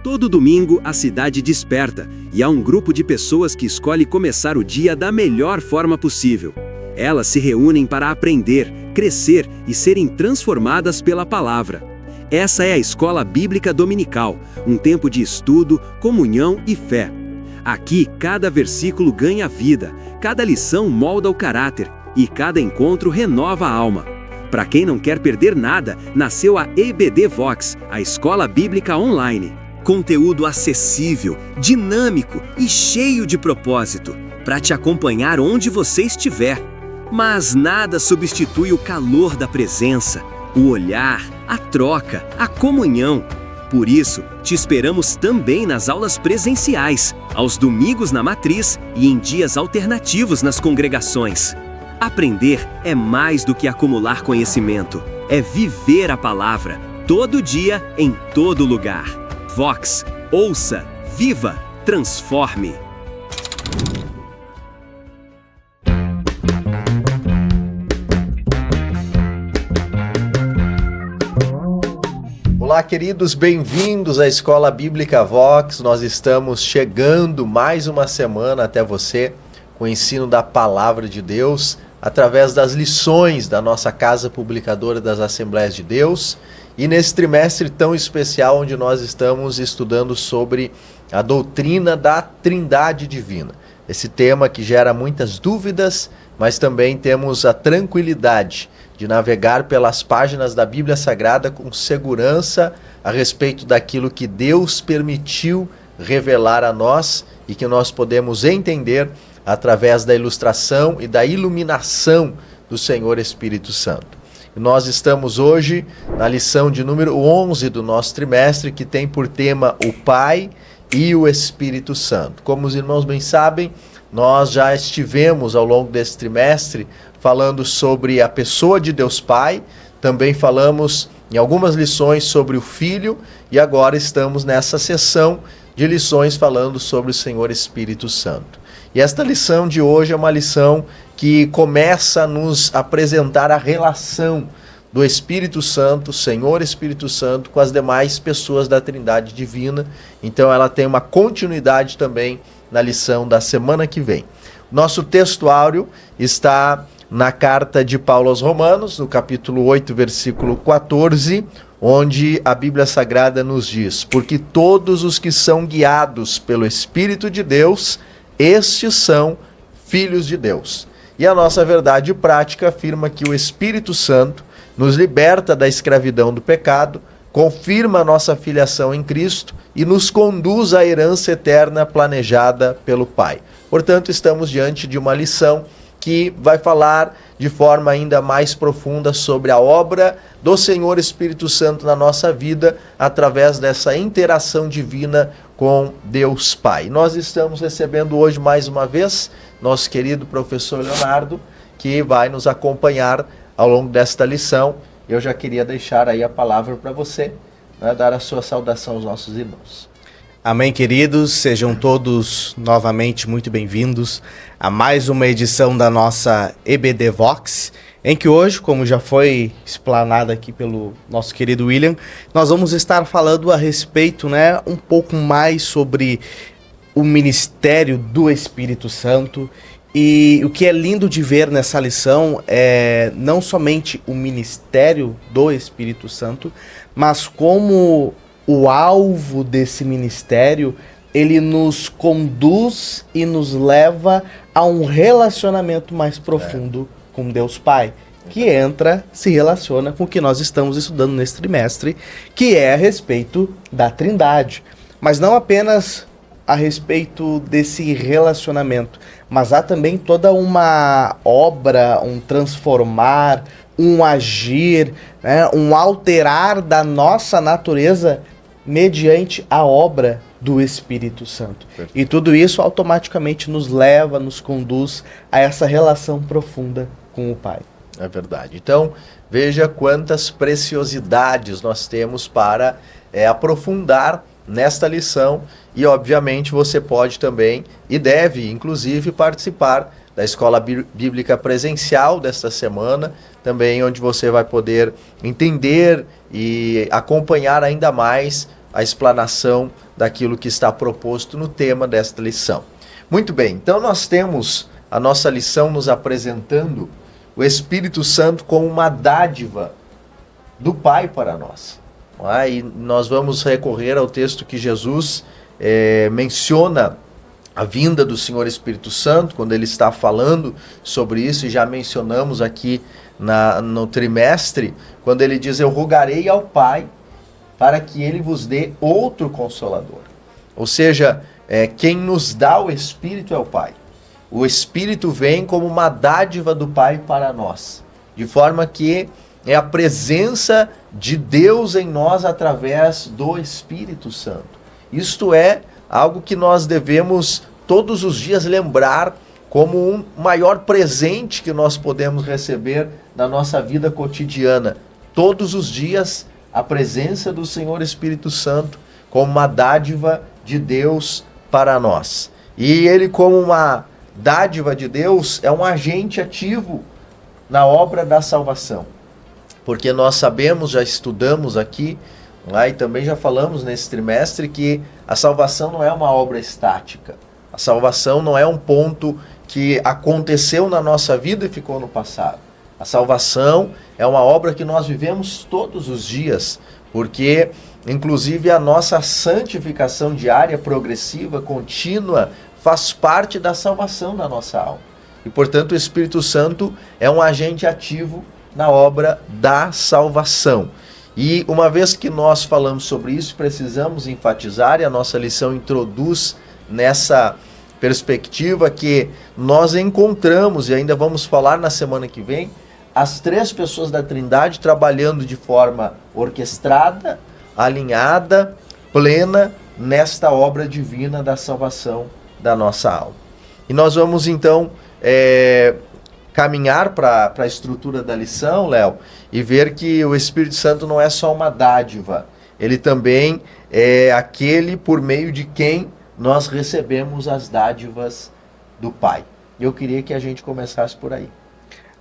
Todo domingo, a cidade desperta e há um grupo de pessoas que escolhe começar o dia da melhor forma possível. Elas se reúnem para aprender, crescer e serem transformadas pela palavra. Essa é a Escola Bíblica Dominical, um tempo de estudo, comunhão e fé. Aqui, cada versículo ganha vida, cada lição molda o caráter e cada encontro renova a alma. Para quem não quer perder nada, nasceu a EBD Vox, a Escola Bíblica Online. Conteúdo acessível, dinâmico e cheio de propósito, para te acompanhar onde você estiver. Mas nada substitui o calor da presença, o olhar, a troca, a comunhão. Por isso, te esperamos também nas aulas presenciais, aos domingos na matriz e em dias alternativos nas congregações. Aprender é mais do que acumular conhecimento, é viver a palavra, todo dia, em todo lugar. Vox, ouça, viva, transforme. Olá, queridos, bem-vindos à Escola Bíblica Vox. Nós estamos chegando mais uma semana até você com o ensino da Palavra de Deus através das lições da nossa Casa Publicadora das Assembleias de Deus e nesse trimestre tão especial onde nós estamos estudando sobre a doutrina da Trindade Divina. Esse tema que gera muitas dúvidas, mas também temos a tranquilidade de navegar pelas páginas da Bíblia Sagrada com segurança a respeito daquilo que Deus permitiu revelar a nós e que nós podemos entender através da ilustração e da iluminação do Senhor Espírito Santo. E nós estamos hoje na lição de número 11 do nosso trimestre, que tem por tema o Pai e o Espírito Santo. Como os irmãos bem sabem, nós já estivemos ao longo desse trimestre falando sobre a pessoa de Deus Pai, também falamos em algumas lições sobre o Filho e agora estamos nessa sessão de lições falando sobre o Senhor Espírito Santo. E esta lição de hoje é uma lição que começa a nos apresentar a relação do Espírito Santo, Senhor Espírito Santo, com as demais pessoas da Trindade Divina. Então ela tem uma continuidade também na lição da semana que vem. Nosso texto áureo está na carta de Paulo aos Romanos, no capítulo 8, versículo 14, onde a Bíblia Sagrada nos diz: porque todos os que são guiados pelo Espírito de Deus, estes são filhos de Deus. E a nossa verdade prática afirma que o Espírito Santo nos liberta da escravidão do pecado, confirma a nossa filiação em Cristo e nos conduz à herança eterna planejada pelo Pai. Portanto, estamos diante de uma lição que vai falar de forma ainda mais profunda sobre a obra do Senhor Espírito Santo na nossa vida, através dessa interação divina com Deus Pai. Nós estamos recebendo hoje mais uma vez nosso querido professor Leonardo, que vai nos acompanhar ao longo desta lição. Eu já queria deixar aí a palavra para você, né, dar a sua saudação aos nossos irmãos. Amém, queridos, sejam todos novamente muito bem-vindos a mais uma edição da nossa EBD Vox, em que hoje, como já foi explanado aqui pelo nosso querido William, nós vamos estar falando a respeito, um pouco mais sobre o ministério do Espírito Santo. E o que é lindo de ver nessa lição é não somente o ministério do Espírito Santo, mas como o alvo desse ministério, ele nos conduz e nos leva a um relacionamento mais profundo com Deus Pai, que se relaciona com o que nós estamos estudando nesse trimestre, que é a respeito da Trindade. Mas não apenas a respeito desse relacionamento, mas há também toda uma obra, um transformar, um agir, um alterar da nossa natureza mediante a obra do Espírito Santo. Perfeito. E tudo isso automaticamente nos leva, nos conduz a essa relação profunda com o Pai. É verdade. Então, veja quantas preciosidades nós temos para aprofundar nesta lição e, obviamente, você pode também e deve, inclusive, participar da Escola Bíblica Presencial desta semana, também onde você vai poder entender e acompanhar ainda mais a explanação daquilo que está proposto no tema desta lição. Muito bem, então nós temos a nossa lição nos apresentando o Espírito Santo como uma dádiva do Pai para nós. E nós vamos recorrer ao texto que Jesus menciona a vinda do Senhor Espírito Santo, quando ele está falando sobre isso, e já mencionamos aqui no trimestre, quando ele diz: eu rogarei ao Pai para que ele vos dê outro Consolador. Ou seja, quem nos dá o Espírito é o Pai. O Espírito vem como uma dádiva do Pai para nós, de forma que é a presença de Deus em nós através do Espírito Santo. Isto é algo que nós devemos todos os dias lembrar como um maior presente que nós podemos receber na nossa vida cotidiana. Todos os dias, a presença do Senhor Espírito Santo como uma dádiva de Deus para nós. E ele, como uma dádiva de Deus, é um agente ativo na obra da salvação. Porque nós sabemos, já estudamos aqui, e também já falamos nesse trimestre, que a salvação não é uma obra estática. A salvação não é um ponto que aconteceu na nossa vida e ficou no passado. A salvação é uma obra que nós vivemos todos os dias, porque inclusive a nossa santificação diária, progressiva, contínua, faz parte da salvação da nossa alma. E portanto o Espírito Santo é um agente ativo na obra da salvação. E uma vez que nós falamos sobre isso, precisamos enfatizar, e a nossa lição introduz nessa perspectiva, que nós encontramos, e ainda vamos falar na semana que vem, as três pessoas da Trindade trabalhando de forma orquestrada, alinhada, plena, nesta obra divina da salvação da nossa alma. E nós vamos então caminhar para a estrutura da lição, Léo, e ver que o Espírito Santo não é só uma dádiva, ele também é aquele por meio de quem nós recebemos as dádivas do Pai. Eu queria que a gente começasse por aí.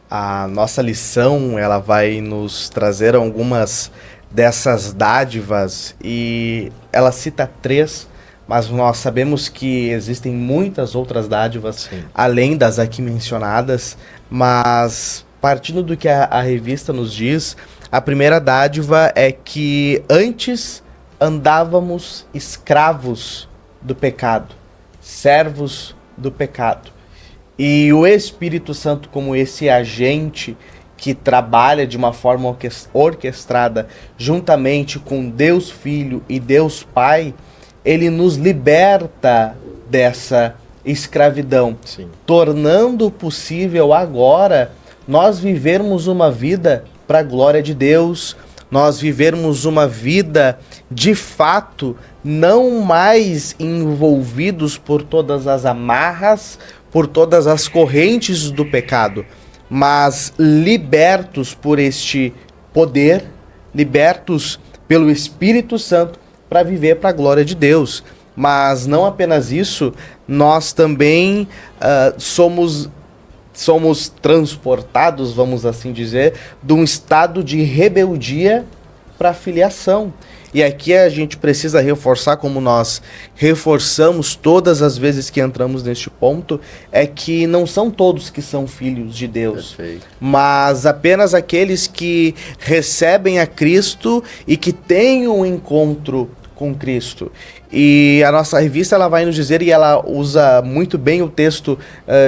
A nossa lição, ela vai nos trazer algumas dessas dádivas, e ela cita 3, mas nós sabemos que existem muitas outras dádivas, sim, além das aqui mencionadas. Mas partindo do que a revista nos diz, a primeira dádiva é que antes andávamos escravos do pecado, servos do pecado. E o Espírito Santo, como esse agente que trabalha de uma forma orquestrada juntamente com Deus Filho e Deus Pai, ele nos liberta dessa escravidão, sim, tornando possível agora nós vivermos uma vida para a glória de Deus, nós vivermos uma vida de fato não mais envolvidos por todas as amarras, por todas as correntes do pecado, mas libertos por este poder, libertos pelo Espírito Santo para viver para a glória de Deus. Mas não apenas isso, nós também somos transportados, vamos assim dizer, de um estado de rebeldia para a filiação. E aqui a gente precisa reforçar, como nós reforçamos todas as vezes que entramos neste ponto, é que não são todos que são filhos de Deus, perfeito, mas apenas aqueles que recebem a Cristo e que têm um encontro com Cristo. E a nossa revista, ela vai nos dizer, e ela usa muito bem o texto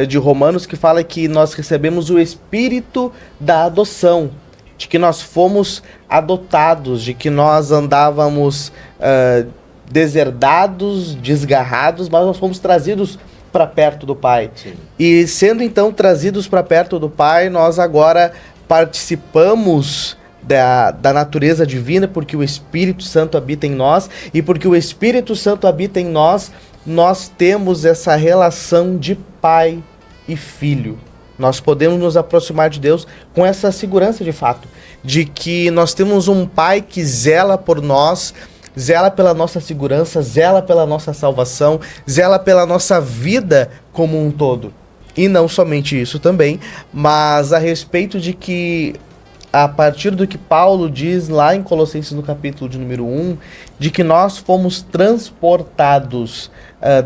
de Romanos, que fala que nós recebemos o Espírito da adoção, de que nós fomos adotados, de que nós andávamos deserdados, desgarrados, mas nós fomos trazidos para perto do Pai. Sim. E sendo então trazidos para perto do Pai, nós agora participamos da natureza divina, porque o Espírito Santo habita em nós, e porque o Espírito Santo habita em nós, nós temos essa relação de pai e filho. Nós podemos nos aproximar de Deus com essa segurança de fato, de que nós temos um Pai que zela por nós, zela pela nossa segurança, zela pela nossa salvação, zela pela nossa vida como um todo. E não somente isso também, mas a respeito de que a partir do que Paulo diz lá em Colossenses no capítulo de número 1, de que nós fomos transportados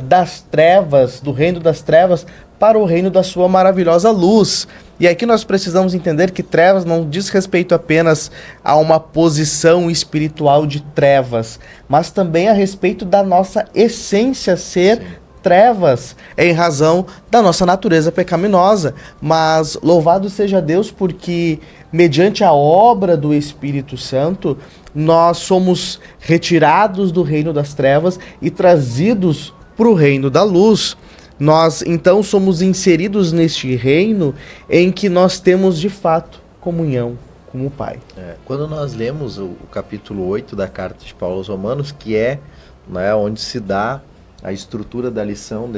das trevas, do reino das trevas, para o reino da sua maravilhosa luz. E aqui nós precisamos entender que trevas não diz respeito apenas a uma posição espiritual de trevas, mas também a respeito da nossa essência ser trevas, em razão da nossa natureza pecaminosa. Mas louvado seja Deus, porque mediante a obra do Espírito Santo, nós somos retirados do reino das trevas e trazidos para o reino da luz. Nós, então, somos inseridos neste reino em que nós temos, de fato, comunhão com o Pai. Quando nós lemos o capítulo 8 da Carta de Paulo aos Romanos, que é, né, onde se dá a estrutura da lição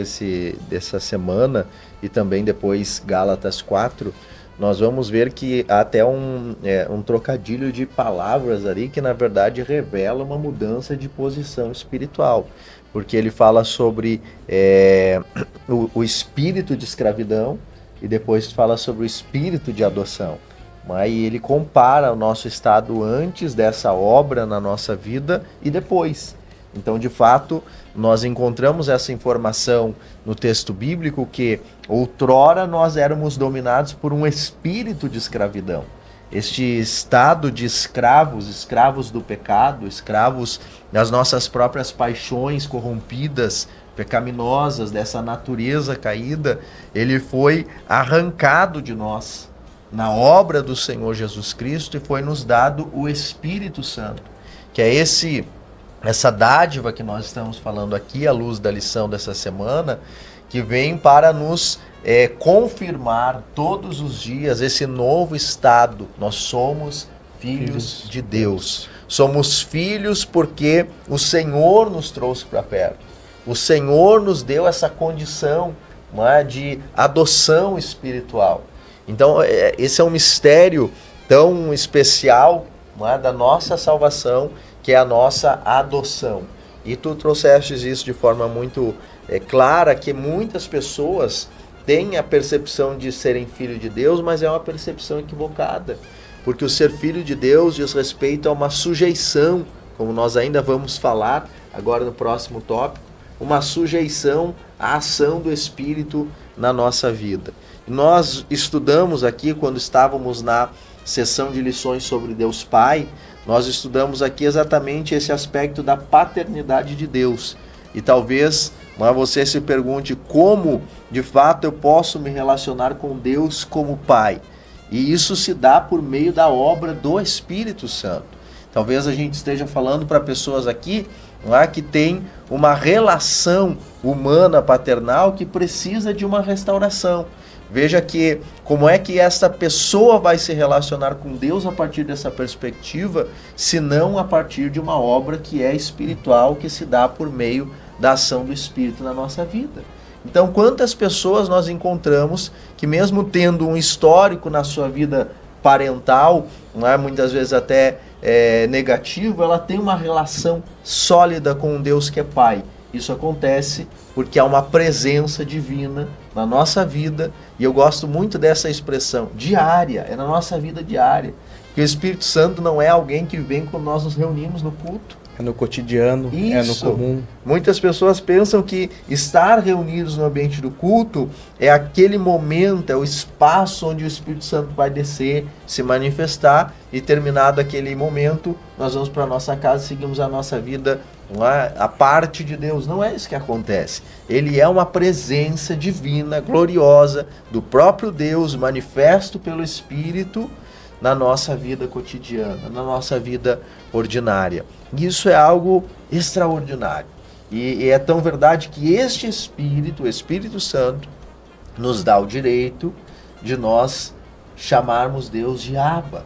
dessa semana, e também depois Gálatas 4, nós vamos ver que há até um trocadilho de palavras ali que, na verdade, revela uma mudança de posição espiritual. Porque ele fala sobre o espírito de escravidão e depois fala sobre o espírito de adoção. Aí ele compara o nosso estado antes dessa obra na nossa vida e depois. Então, de fato, nós encontramos essa informação no texto bíblico que outrora nós éramos dominados por um espírito de escravidão. Este estado de escravos do pecado, escravos das nossas próprias paixões corrompidas, pecaminosas, dessa natureza caída, ele foi arrancado de nós na obra do Senhor Jesus Cristo e foi nos dado o Espírito Santo, que é essa dádiva que nós estamos falando aqui, à luz da lição dessa semana, que vem para nos confirmar todos os dias esse novo estado. Nós somos filhos de Deus. Somos filhos porque o Senhor nos trouxe para perto. O Senhor nos deu essa condição, não é, de adoção espiritual. Então, esse é um mistério tão especial, não é, da nossa salvação, que é a nossa adoção. E tu trouxeste isso de forma muito clara, que muitas pessoas têm a percepção de serem filho de Deus, mas é uma percepção equivocada. Porque o ser filho de Deus diz respeito a uma sujeição, como nós ainda vamos falar agora no próximo tópico, uma sujeição à ação do Espírito na nossa vida. Nós estudamos aqui, quando estávamos na sessão de lições sobre Deus Pai, nós estudamos aqui exatamente esse aspecto da paternidade de Deus. E talvez você se pergunte como, de fato, eu posso me relacionar com Deus como Pai. E isso se dá por meio da obra do Espírito Santo. Talvez a gente esteja falando para pessoas aqui que tem uma relação humana paternal que precisa de uma restauração. Veja que como é que esta pessoa vai se relacionar com Deus a partir dessa perspectiva, se não a partir de uma obra que é espiritual, que se dá por meio da ação do Espírito na nossa vida. Então, quantas pessoas nós encontramos que, mesmo tendo um histórico na sua vida parental, muitas vezes até negativo, ela tem uma relação sólida com um Deus que é Pai. Isso acontece porque há uma presença divina na nossa vida, e eu gosto muito dessa expressão, diária, é na nossa vida diária. Porque o Espírito Santo não é alguém que vem quando nós nos reunimos no culto. É no cotidiano, é no comum. Muitas pessoas pensam que estar reunidos no ambiente do culto é aquele momento, é o espaço onde o Espírito Santo vai descer, se manifestar, e terminado aquele momento, nós vamos para a nossa casa e seguimos a nossa vida a parte de Deus. Não é isso que acontece. Ele é uma presença divina, gloriosa, do próprio Deus, manifesto pelo Espírito na nossa vida cotidiana, na nossa vida ordinária. Isso é algo extraordinário. E é tão verdade que este Espírito, o Espírito Santo, nos dá o direito de nós chamarmos Deus de Abba,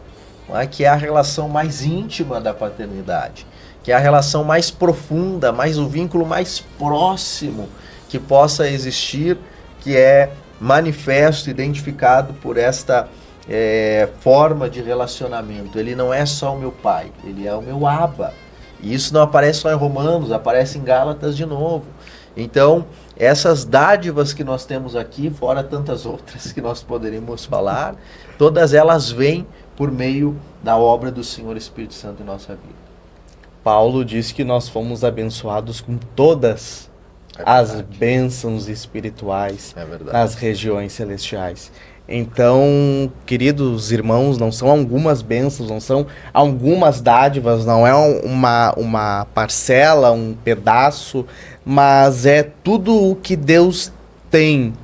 que é a relação mais íntima da paternidade, que é a relação mais profunda, o vínculo mais próximo que possa existir, que é manifesto, identificado por esta forma de relacionamento. Ele não é só o meu pai, ele é o meu Abba. E isso não aparece só em Romanos, aparece em Gálatas de novo. Então, essas dádivas que nós temos aqui, fora tantas outras que nós poderíamos falar, todas elas vêm por meio da obra do Senhor Espírito Santo em nossa vida. Paulo diz que nós fomos abençoados com todas as bênçãos espirituais nas regiões celestiais. Então, queridos irmãos, não são algumas bênçãos, não são algumas dádivas, não é uma parcela, um pedaço, mas é tudo o que Deus tem,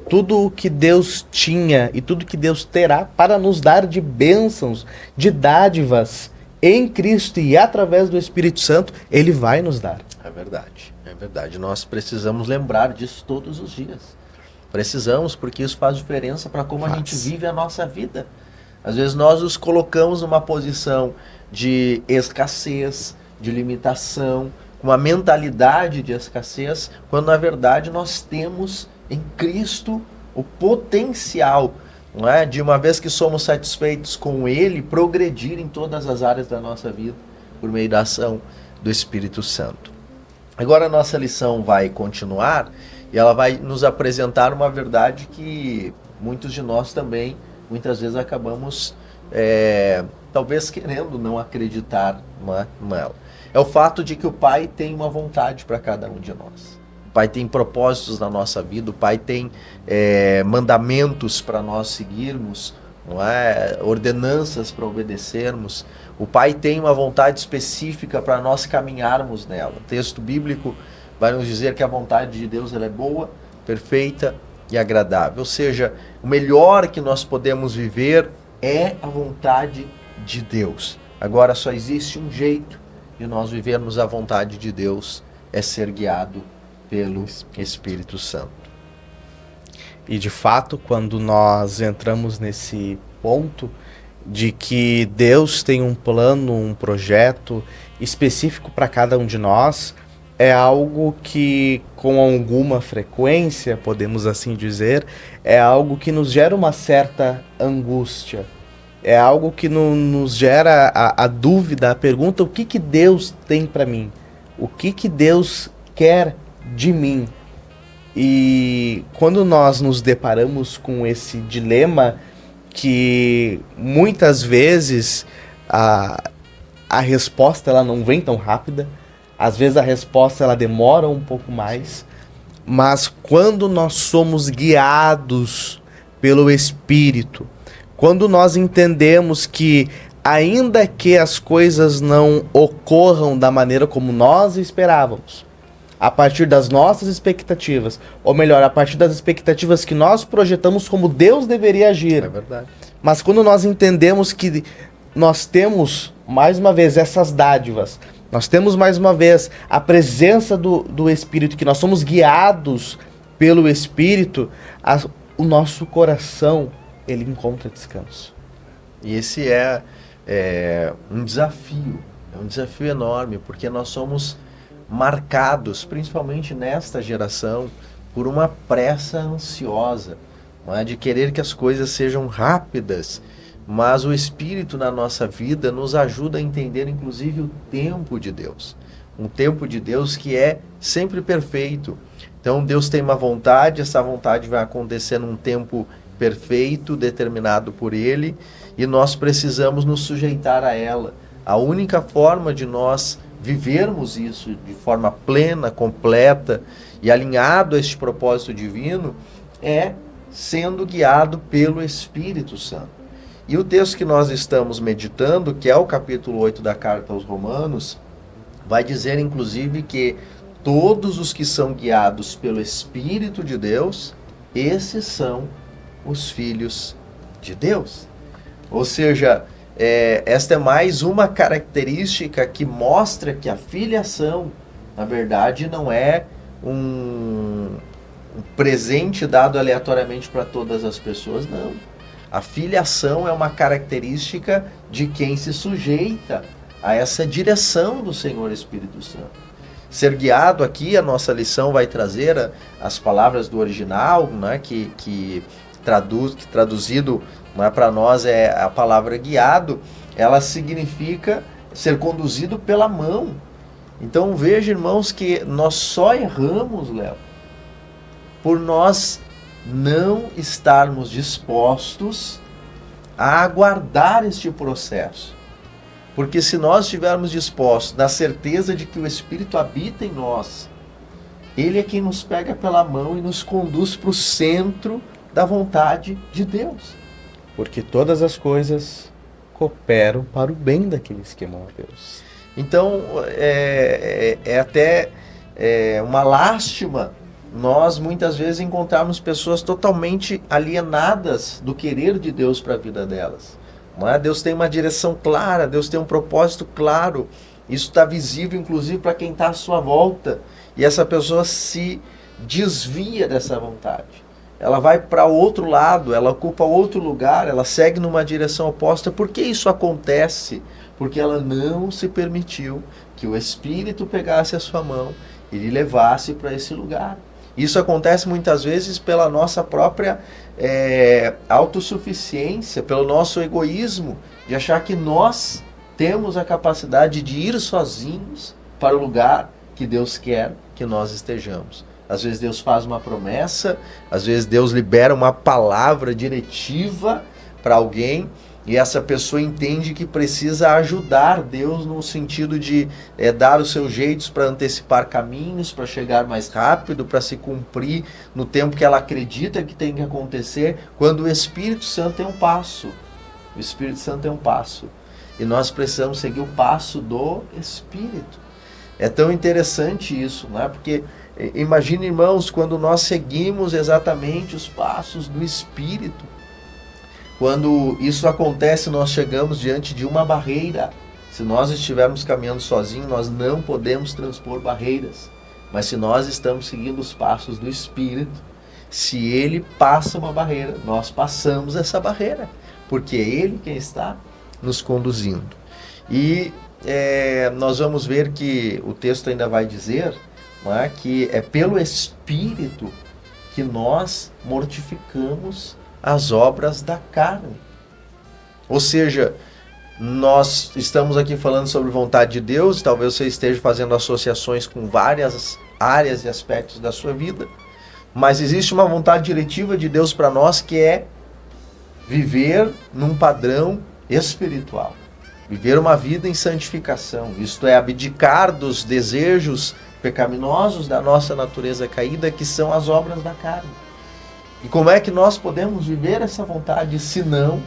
tudo o que Deus tinha e tudo que Deus terá para nos dar de bênçãos, de dádivas em Cristo e através do Espírito Santo, Ele vai nos dar. É verdade, é verdade. Nós precisamos lembrar disso todos os dias. Precisamos, porque isso faz diferença para como a gente vive a nossa vida. Às vezes nós nos colocamos numa posição de escassez, de limitação, com uma mentalidade de escassez, quando na verdade nós temos em Cristo o potencial, não é? De uma vez que somos satisfeitos com Ele, progredir em todas as áreas da nossa vida, por meio da ação do Espírito Santo. Agora a nossa lição vai continuar, e ela vai nos apresentar uma verdade que muitos de nós também, muitas vezes, acabamos, talvez querendo não acreditar nela. É o fato de que o Pai tem uma vontade para cada um de nós. O Pai tem propósitos na nossa vida, o Pai tem mandamentos para nós seguirmos, não é? Ordenanças para obedecermos. O Pai tem uma vontade específica para nós caminharmos nela. O texto bíblico vai nos dizer que a vontade de Deus ela é boa, perfeita e agradável. Ou seja, o melhor que nós podemos viver é a vontade de Deus. Agora só existe um jeito de nós vivermos a vontade de Deus, é ser guiado pelo Espírito Santo. E de fato, quando nós entramos nesse ponto de que Deus tem um plano, um projeto específico para cada um de nós, é algo que, com alguma frequência, podemos assim dizer, é algo que nos gera uma certa angústia. É algo que nos gera a dúvida, a pergunta: o que Deus tem para mim? O que Deus quer de mim? E quando nós nos deparamos com esse dilema, que muitas vezes a resposta ela não vem tão rápida, às vezes a resposta ela demora um pouco mais, mas quando nós somos guiados pelo Espírito, quando nós entendemos que ainda que as coisas não ocorram da maneira como nós esperávamos, a partir das nossas expectativas, ou melhor, a partir das expectativas que nós projetamos como Deus deveria agir. É verdade. Mas quando nós entendemos que nós temos, mais uma vez, essas dádivas, nós temos, mais uma vez, a presença do Espírito, que nós somos guiados pelo Espírito, o nosso coração, ele encontra descanso. E esse é um desafio enorme, porque nós somos marcados, principalmente nesta geração, por uma pressa ansiosa, não é? De querer que as coisas sejam rápidas, mas o Espírito na nossa vida nos ajuda a entender inclusive o tempo de Deus, um tempo de Deus que é sempre perfeito. Então Deus tem uma vontade, essa vontade vai acontecer num tempo perfeito, determinado por Ele, e nós precisamos nos sujeitar a ela. A única forma de nós vivermos isso de forma plena, completa e alinhado a este propósito divino é sendo guiado pelo Espírito Santo. E o texto que nós estamos meditando, que é o capítulo 8 da carta aos Romanos, vai dizer inclusive que todos os que são guiados pelo Espírito de Deus, esses são os filhos de Deus. Ou seja, esta é mais uma característica que mostra que a filiação, na verdade, não é um presente dado aleatoriamente para todas as pessoas, não. A filiação é uma característica de quem se sujeita a essa direção do Senhor Espírito Santo. Ser guiado aqui, a nossa lição vai trazer as palavras do original, né, que traduzido, não é, para nós é a palavra guiado, ela significa ser conduzido pela mão. Então veja, irmãos, que nós só erramos, Léo, por nós não estarmos dispostos a aguardar este processo. Porque se nós estivermos dispostos, na certeza de que o Espírito habita em nós, Ele é quem nos pega pela mão e nos conduz para o centro da vontade de Deus. Porque todas as coisas cooperam para o bem daqueles que amam a Deus. Então, é até uma lástima nós muitas vezes encontrarmos pessoas totalmente alienadas do querer de Deus para a vida delas. Não é? Deus tem uma direção clara, Deus tem um propósito claro. Isso está visível inclusive para quem está à sua volta. E essa pessoa se desvia dessa vontade. Ela vai para outro lado, ela ocupa outro lugar, ela segue numa direção oposta. Por que isso acontece? Porque ela não se permitiu que o Espírito pegasse a sua mão e lhe levasse para esse lugar. Isso acontece muitas vezes pela nossa própria autossuficiência, pelo nosso egoísmo, de achar que nós temos a capacidade de ir sozinhos para o lugar que Deus quer que nós estejamos. Às vezes Deus faz uma promessa, às vezes Deus libera uma palavra diretiva para alguém, e essa pessoa entende que precisa ajudar Deus no sentido de dar os seus jeitos para antecipar caminhos, para chegar mais rápido, para se cumprir no tempo que ela acredita que tem que acontecer, quando o Espírito Santo tem um passo. O Espírito Santo tem um passo. E nós precisamos seguir o passo do Espírito. É tão interessante isso, não é? Porque imagine, irmãos, quando nós seguimos exatamente os passos do Espírito. Quando isso acontece, nós chegamos diante de uma barreira. Se nós estivermos caminhando sozinhos, nós não podemos transpor barreiras. Mas se nós estamos seguindo os passos do Espírito, se Ele passa uma barreira, nós passamos essa barreira. Porque é Ele quem está nos conduzindo. E nós vamos ver que o texto ainda vai dizer, não é, que é pelo Espírito que nós mortificamos as obras da carne. Ou seja, nós estamos aqui falando sobre vontade de Deus, talvez você esteja fazendo associações com várias áreas e aspectos da sua vida, mas existe uma vontade diretiva de Deus para nós que é viver num padrão espiritual, viver uma vida em santificação, isto é, abdicar dos desejos pecaminosos da nossa natureza caída, que são as obras da carne. E como é que nós podemos viver essa vontade, se não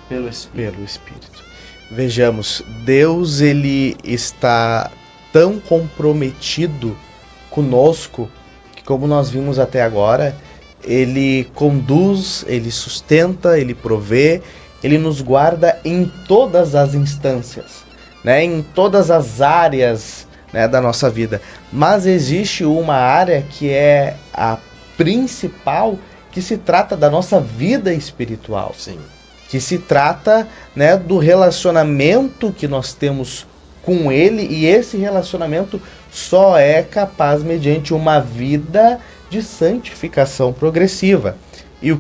pelo Espírito? Pelo Espírito. Vejamos, Deus, Ele está tão comprometido conosco, que como nós vimos até agora, Ele conduz, Ele sustenta, Ele provê, Ele nos guarda em todas as instâncias, né? Em todas as áreas, né, da nossa vida. Mas existe uma área que é a principal, que se trata da nossa vida espiritual. Sim. Que se trata, né, do relacionamento que nós temos com Ele, e esse relacionamento só é capaz mediante uma vida de santificação progressiva. E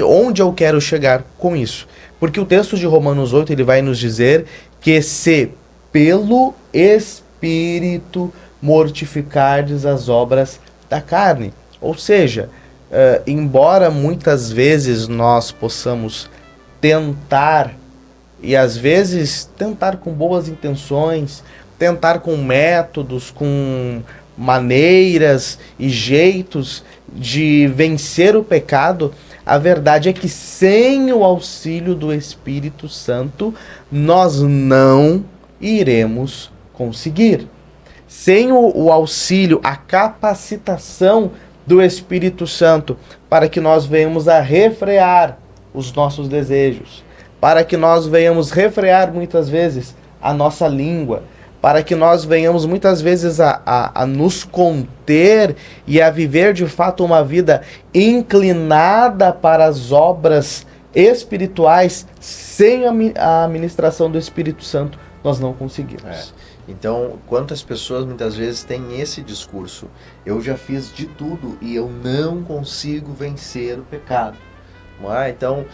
onde eu quero chegar com isso? Porque o texto de Romanos 8, ele vai nos dizer que se pelo Espírito mortificardes as obras da carne. Ou seja, embora muitas vezes nós possamos tentar, e às vezes tentar com boas intenções, tentar com métodos, com maneiras e jeitos de vencer o pecado, a verdade é que sem o auxílio do Espírito Santo, nós não iremos conseguir. Sem o auxílio, a capacitação do Espírito Santo, para que nós venhamos a refrear os nossos desejos, para que nós venhamos refrear muitas vezes a nossa língua, para que nós venhamos muitas vezes a nos conter e a viver de fato uma vida inclinada para as obras espirituais. Sem a ministração do Espírito Santo, nós não conseguimos. Então, quantas pessoas muitas vezes têm esse discurso? Eu já fiz de tudo e eu não consigo vencer o pecado. Não é? Então,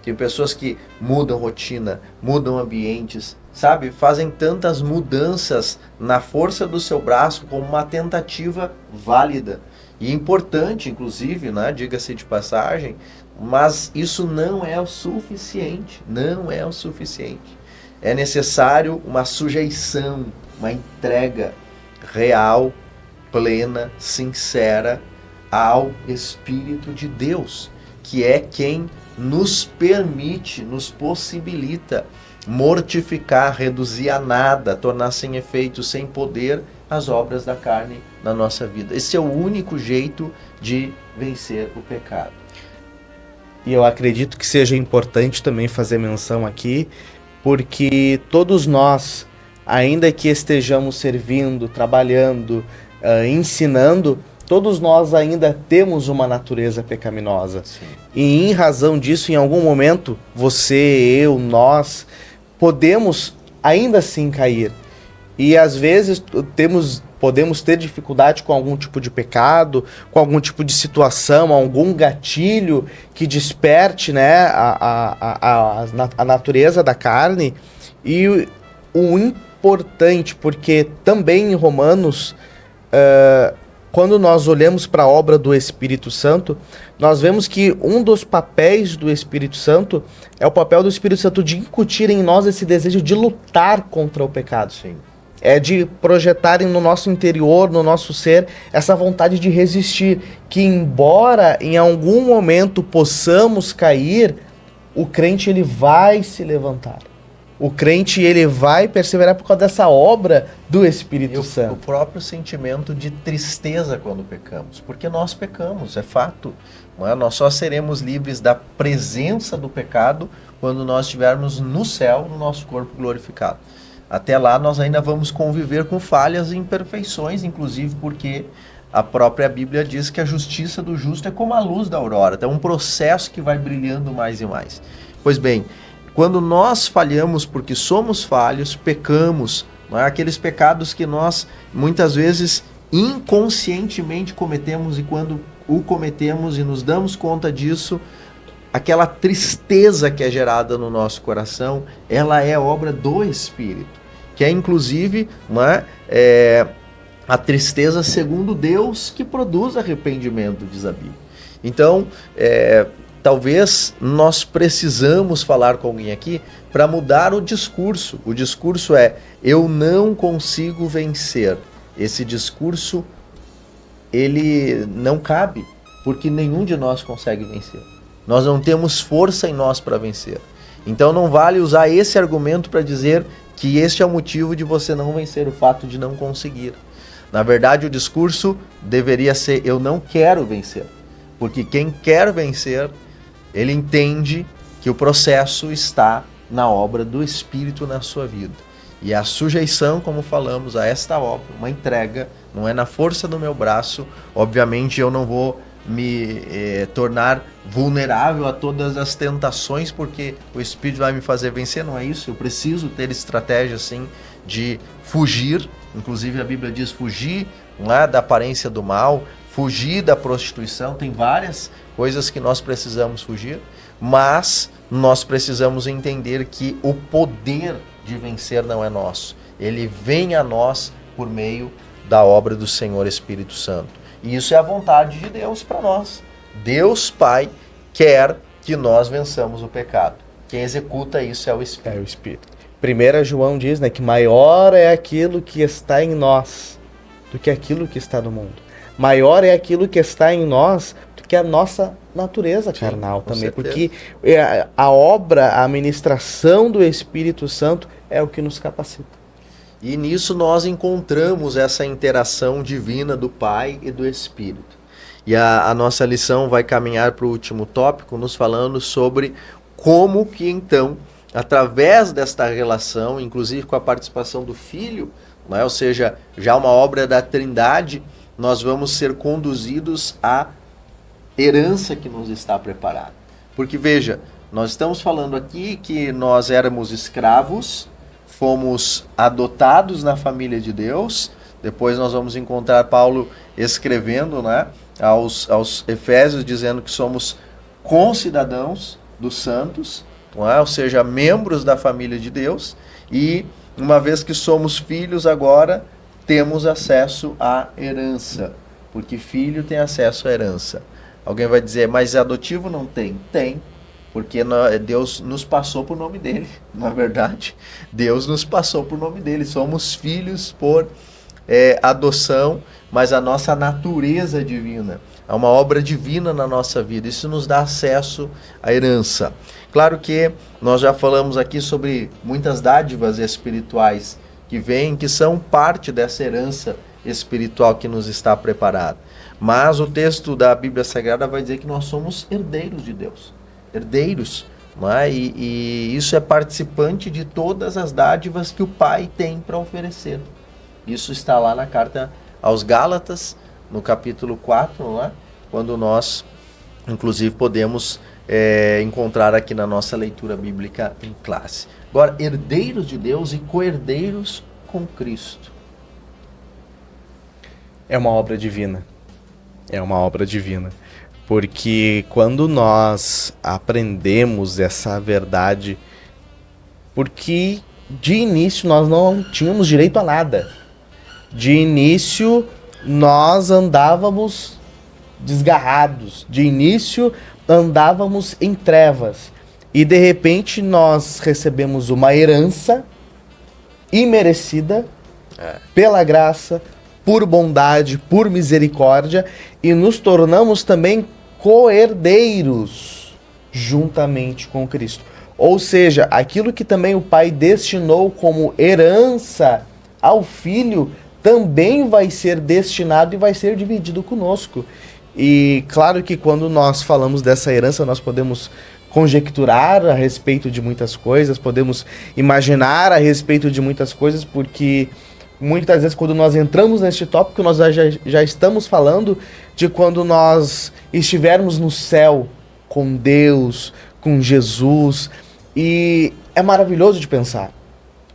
tem pessoas que mudam rotina, mudam ambientes, sabe? Fazem tantas mudanças na força do seu braço como uma tentativa válida. E importante, inclusive, né, diga-se de passagem, mas isso não é o suficiente, não é o suficiente. É necessário uma sujeição, uma entrega real, plena, sincera ao Espírito de Deus, que é quem nos permite, nos possibilita mortificar, reduzir a nada, tornar sem efeito, sem poder as obras da carne na nossa vida. Esse é o único jeito de vencer o pecado. E eu acredito que seja importante também fazer menção aqui, porque todos nós, ainda que estejamos servindo, trabalhando, ensinando, todos nós ainda temos uma natureza pecaminosa. Sim. E em razão disso, em algum momento, você, eu, nós, podemos ainda assim cair. E às vezes podemos ter dificuldade com algum tipo de pecado, com algum tipo de situação, algum gatilho que desperte, né, a natureza da carne. E o importante, porque também em Romanos, quando nós olhamos para a obra do Espírito Santo, nós vemos que um dos papéis do Espírito Santo é o papel do Espírito Santo de incutir em nós esse desejo de lutar contra o pecado. Sim. É de projetarem no nosso interior, no nosso ser, essa vontade de resistir, que embora em algum momento possamos cair, o crente ele vai se levantar. O crente ele vai perseverar por causa dessa obra do Espírito Santo. O próprio sentimento de tristeza quando pecamos, porque nós pecamos, é fato. Não é? Nós só seremos livres da presença do pecado quando nós estivermos no céu, no nosso corpo glorificado. Até lá nós ainda vamos conviver com falhas e imperfeições, inclusive porque a própria Bíblia diz que a justiça do justo é como a luz da aurora, é um processo que vai brilhando mais e mais. Pois bem, quando nós falhamos porque somos falhos, pecamos, não é? Aqueles pecados que nós muitas vezes inconscientemente cometemos, e quando o cometemos e nos damos conta disso, aquela tristeza que é gerada no nosso coração, ela é obra do Espírito, que é inclusive a tristeza segundo Deus que produz arrependimento, diz a Bíblia. Então, talvez nós precisamos falar com alguém aqui para mudar o discurso. O discurso é: eu não consigo vencer. Esse discurso, ele não cabe, porque nenhum de nós consegue vencer. Nós não temos força em nós para vencer. Então não vale usar esse argumento para dizer que este é o motivo de você não vencer, o fato de não conseguir. Na verdade, o discurso deveria ser: eu não quero vencer. Porque quem quer vencer, ele entende que o processo está na obra do Espírito na sua vida. E a sujeição, como falamos, a esta obra, uma entrega, não é na força do meu braço. Obviamente eu não vou me tornar vulnerável a todas as tentações, porque o Espírito vai me fazer vencer, não é isso. Eu preciso ter estratégia, sim, de fugir. Inclusive a Bíblia diz fugir, não é, da aparência do mal, fugir da prostituição. Tem várias coisas que nós precisamos fugir, mas nós precisamos entender que o poder de vencer não é nosso. Ele vem a nós por meio da obra do Senhor Espírito Santo. E isso é a vontade de Deus para nós. Deus Pai quer que nós vençamos o pecado. Quem executa isso é o Espírito. É o Espírito. 1 João diz, né, que maior é aquilo que está em nós do que aquilo que está no mundo. Maior é aquilo que está em nós do que a nossa natureza carnal também. Certeza. Porque a obra, a administração do Espírito Santo é o que nos capacita. E nisso nós encontramos essa interação divina do Pai e do Espírito. E a nossa lição vai caminhar para o último tópico, nos falando sobre como que então, através desta relação, inclusive com a participação do Filho, né, ou seja, já uma obra da Trindade, nós vamos ser conduzidos à herança que nos está preparada. Porque veja, nós estamos falando aqui que nós éramos escravos, fomos adotados na família de Deus. Depois nós vamos encontrar Paulo escrevendo, né, aos Efésios, dizendo que somos concidadãos dos santos, não é? Ou seja, membros da família de Deus. E uma vez que somos filhos agora, temos acesso à herança. porque filho tem acesso à herança. Alguém vai dizer, mas adotivo não tem? Tem, porque Deus nos passou por nome dele, na verdade. Deus nos passou por nome dele, somos filhos por adoção, mas a nossa natureza divina, há uma obra divina na nossa vida, isso nos dá acesso à herança. Claro que nós já falamos aqui sobre muitas dádivas espirituais que vêm, que são parte dessa herança espiritual que nos está preparada. Mas o texto da Bíblia Sagrada vai dizer que nós somos herdeiros de Deus. Herdeiros, não é? E isso é participante de todas as dádivas que o Pai tem para oferecer. Isso está lá na carta aos Gálatas, no capítulo 4, não é? Quando nós, inclusive, podemos encontrar aqui na nossa leitura bíblica em classe. Agora, herdeiros de Deus e co-herdeiros com Cristo. É uma obra divina. É uma obra divina. Porque quando nós aprendemos essa verdade, porque de início nós não tínhamos direito a nada. De início nós andávamos desgarrados. De início andávamos em trevas. E de repente nós recebemos uma herança imerecida pela graça, por bondade, por misericórdia, e nos tornamos também co-herdeiros juntamente com Cristo. Ou seja, aquilo que também o Pai destinou como herança ao Filho, também vai ser destinado e vai ser dividido conosco. E claro que quando nós falamos dessa herança, nós podemos conjecturar a respeito de muitas coisas, podemos imaginar a respeito de muitas coisas, porque muitas vezes quando nós entramos neste tópico, nós já estamos falando de quando nós estivermos no céu com Deus, com Jesus, e é maravilhoso de pensar.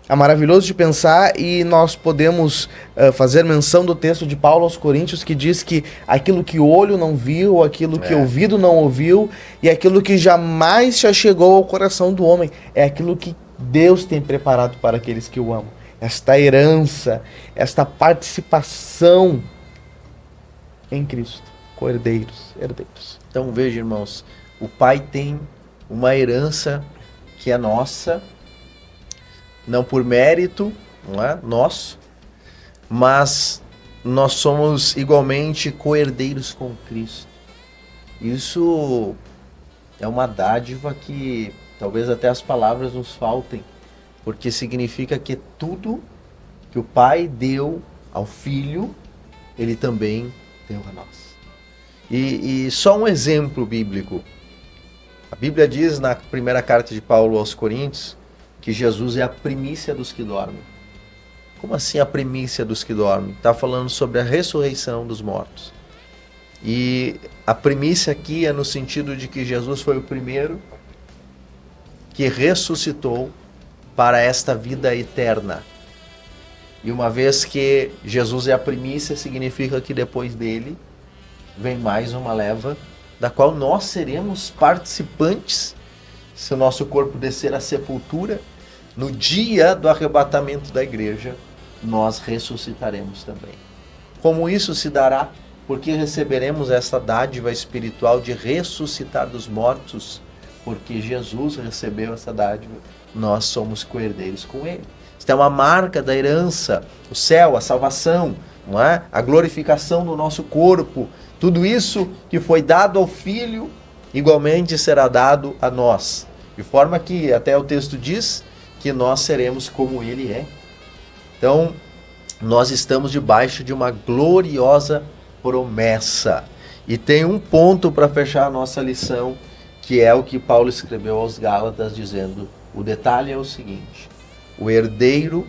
É maravilhoso de pensar, e nós podemos fazer menção do texto de Paulo aos Coríntios, que diz que aquilo que o olho não viu, aquilo que o ouvido não ouviu, e aquilo que jamais se achegou ao coração do homem, é aquilo que Deus tem preparado para aqueles que o amam. Esta herança, esta participação em Cristo, co-herdeiros, herdeiros. Então veja, irmãos, o Pai tem uma herança que é nossa, não por mérito, não é nosso, mas nós somos igualmente co-herdeiros com Cristo. Isso é uma dádiva que talvez até as palavras nos faltem, porque significa que tudo que o Pai deu ao Filho, Ele também deu a nós. E só um exemplo bíblico. A Bíblia diz na primeira carta de Paulo aos Coríntios que Jesus é a primícia dos que dormem. Como assim a primícia dos que dormem? Está falando sobre a ressurreição dos mortos. E a primícia aqui é no sentido de que Jesus foi o primeiro que ressuscitou para esta vida eterna. E uma vez que Jesus é a primícia, significa que depois dele vem mais uma leva, da qual nós seremos participantes, se o nosso corpo descer à sepultura, no dia do arrebatamento da igreja, nós ressuscitaremos também. Como isso se dará? Porque receberemos essa dádiva espiritual de ressuscitar dos mortos, porque Jesus recebeu essa dádiva, nós somos co-herdeiros com Ele. Isso é uma marca da herança, o céu, a salvação, não é? A glorificação do nosso corpo, tudo isso que foi dado ao Filho, igualmente será dado a nós. De forma que, até o texto diz, que nós seremos como Ele é. Então, nós estamos debaixo de uma gloriosa promessa. E tem um ponto para fechar a nossa lição, que é o que Paulo escreveu aos Gálatas, dizendo, o detalhe é o seguinte, o herdeiro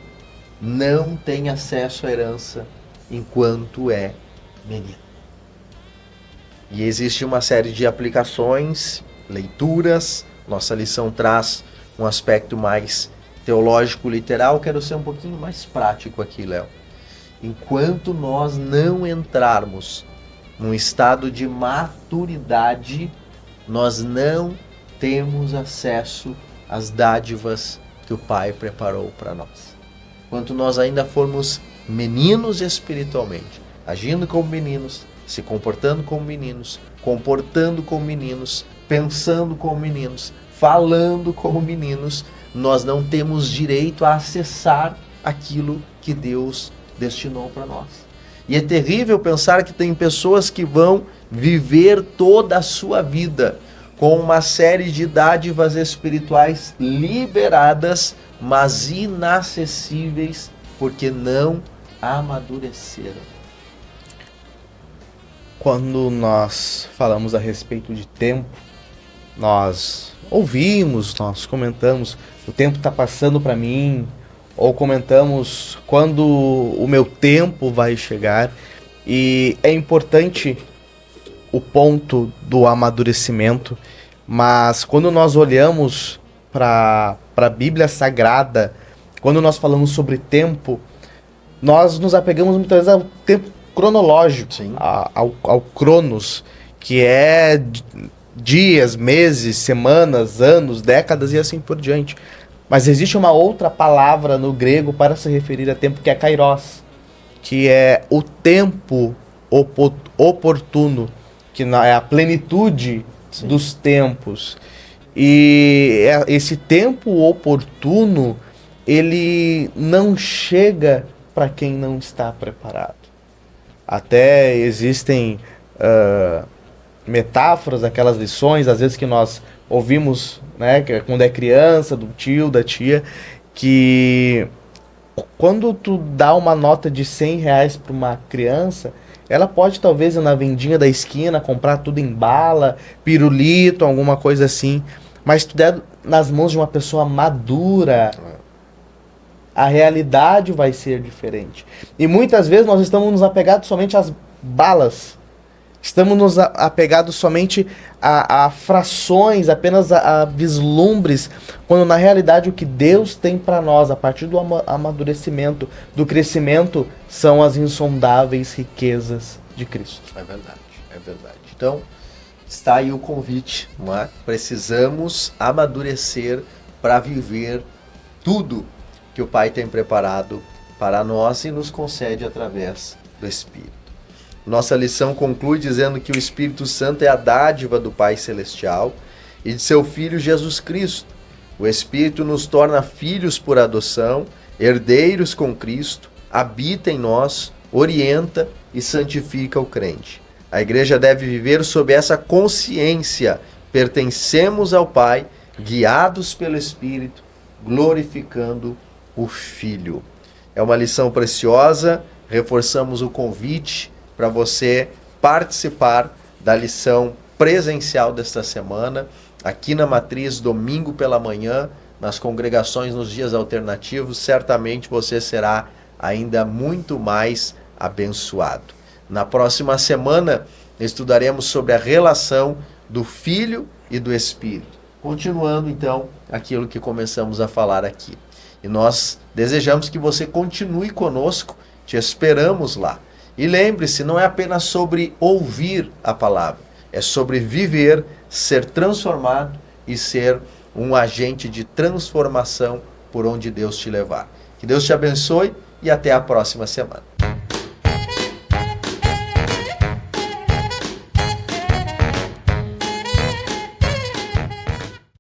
não tem acesso à herança enquanto é menino. E existe uma série de aplicações, leituras, nossa lição traz um aspecto mais teológico, literal, quero ser um pouquinho mais prático aqui, Léo. Enquanto nós não entrarmos num estado de maturidade, nós não temos acesso às dádivas que o Pai preparou para nós. Enquanto nós ainda formos meninos espiritualmente, agindo como meninos, se comportando como meninos, comportando como meninos, pensando como meninos, falando como meninos, nós não temos direito a acessar aquilo que Deus destinou para nós. E é terrível pensar que tem pessoas que vão viver toda a sua vida com uma série de dádivas espirituais liberadas, mas inacessíveis, porque não amadureceram. Quando nós falamos a respeito de tempo, nós ouvimos, nós comentamos, o tempo está passando para mim, ou comentamos quando o meu tempo vai chegar. E é importante o ponto do amadurecimento, mas quando nós olhamos para a Bíblia Sagrada, quando nós falamos sobre tempo, nós nos apegamos muitas vezes ao tempo cronológico, ao cronos, que é dias, meses, semanas, anos, décadas e assim por diante. Mas existe uma outra palavra no grego para se referir a tempo, que é kairos, que é o tempo oportuno, que é a plenitude dos tempos. E esse tempo oportuno, ele não chega para quem não está preparado. Até existem metáforas, aquelas lições, às vezes que nós ouvimos, né, quando é criança, do tio, da tia, que quando tu dá uma nota de R$100 para uma criança, ela pode talvez ir na vendinha da esquina, comprar tudo em bala, pirulito, alguma coisa assim, mas tu der nas mãos de uma pessoa madura, a realidade vai ser diferente. E muitas vezes nós estamos nos apegados somente às balas. Estamos nos apegados somente a frações, apenas a vislumbres, quando na realidade o que Deus tem para nós, a partir do amadurecimento, do crescimento, são as insondáveis riquezas de Cristo. É verdade, é verdade. Então, está aí o convite, não é? Precisamos amadurecer para viver tudo que o Pai tem preparado para nós e nos concede através do Espírito. Nossa lição conclui dizendo que o Espírito Santo é a dádiva do Pai Celestial e de seu Filho Jesus Cristo. O Espírito nos torna filhos por adoção, herdeiros com Cristo, habita em nós, orienta e santifica o crente. A igreja deve viver sob essa consciência. Pertencemos ao Pai, guiados pelo Espírito, glorificando o Filho. É uma lição preciosa, reforçamos o convite para você participar da lição presencial desta semana, aqui na Matriz, domingo pela manhã, nas congregações nos dias alternativos. Certamente você será ainda muito mais abençoado. Na próxima semana, estudaremos sobre a relação do Filho e do Espírito, continuando então aquilo que começamos a falar aqui. E nós desejamos que você continue conosco, te esperamos lá. E lembre-se, não é apenas sobre ouvir a palavra, é sobre viver, ser transformado e ser um agente de transformação por onde Deus te levar. Que Deus te abençoe e até a próxima semana.